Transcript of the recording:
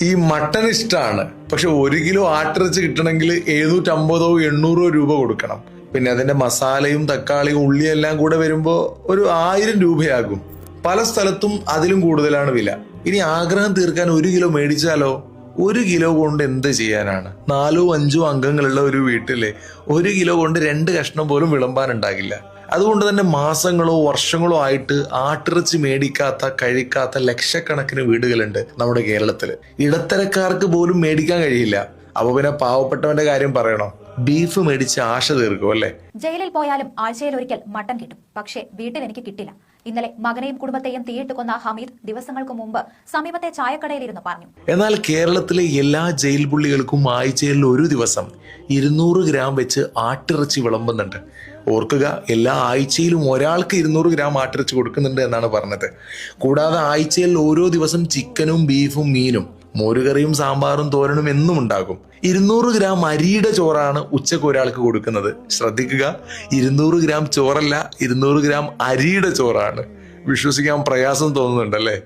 ഈ മട്ടൺ ഇഷ്ടമാണ്, പക്ഷെ 1 കിലോ ആട്ടിറച്ചി കിട്ടണമെങ്കിൽ 750-800 രൂപ കൊടുക്കണം. പിന്നെ അതിന്റെ മസാലയും തക്കാളിയും ഉള്ളിയും എല്ലാം കൂടെ വരുമ്പോ ഒരു 1000 രൂപയാകും. പല സ്ഥലത്തും അതിലും കൂടുതലാണ് വില. ഇനി ആഗ്രഹം തീർക്കാൻ 1 കിലോ മേടിച്ചാലോ? 1 കിലോ കൊണ്ട് എന്ത് ചെയ്യാനാണ്? 4-5 അംഗങ്ങളുള്ള ഒരു വീട്ടില് 1 കിലോ കൊണ്ട് 2 കഷ്ണം പോലും വിളമ്പാനുണ്ടാകില്ല. അതുകൊണ്ട് തന്നെ മാസങ്ങളോ വർഷങ്ങളോ ആയിട്ട് ആട്ടിറച്ചി മേടിക്കാത്ത കഴിക്കാത്ത ലക്ഷക്കണക്കിന് വീടുകളുണ്ട് നമ്മുടെ കേരളത്തില്. ഇടത്തരക്കാർക്ക് പോലും മേടിക്കാൻ കഴിയില്ല. അപ്പൊ പിന്നെ പാവപ്പെട്ടവന്റെ കാര്യം പറയണോ? ബീഫ് മേടിച്ച് ആശ തീർക്കും അല്ലേ? ജയിലിൽ പോയാലും ആഴ്ചയിൽ ഒരിക്കൽ മട്ടൻ കിട്ടും, പക്ഷേ വീട്ടിൽ എനിക്ക് കിട്ടില്ല. ഇന്നലെ മകനെയും കുടുംബത്തെയും തീയിട്ട് കൊന്ന ഹമീദ് ദിവസങ്ങൾക്ക് മുമ്പ് സമീപത്തെ ചായക്കടയിലിരുന്ന് പറഞ്ഞു. എന്നാൽ കേരളത്തിലെ എല്ലാ ജയിൽ പുള്ളികൾക്കും ആഴ്ചയിൽ ഒരു ദിവസം 200 ഗ്രാം വെച്ച് ആട്ടിറച്ചി വിളമ്പുന്നുണ്ട്. ഓർക്കുക, എല്ലാ ആഴ്ചയിലും ഒരാൾക്ക് 200 ഗ്രാം ആട്ടിറച്ചി കൊടുക്കുന്നുണ്ട് എന്നാണ് പറഞ്ഞത്. കൂടാതെ ആഴ്ചയിൽ ഓരോ ദിവസം ചിക്കനും ബീഫും മീനും മോരുകറിയും സാമ്പാറും തോരനും എന്നും ഉണ്ടാകും. 200 ഗ്രാം അരിയുടെ ചോറാണ് ഉച്ചക്ക് ഒരാൾക്ക് കൊടുക്കുന്നത്. ശ്രദ്ധിക്കുക, 200 ഗ്രാം ചോറല്ല, 200 ഗ്രാം അരിയുടെ ചോറാണ്. വിശ്വസിക്കാൻ പ്രയാസം തോന്നുന്നുണ്ടല്ലേ?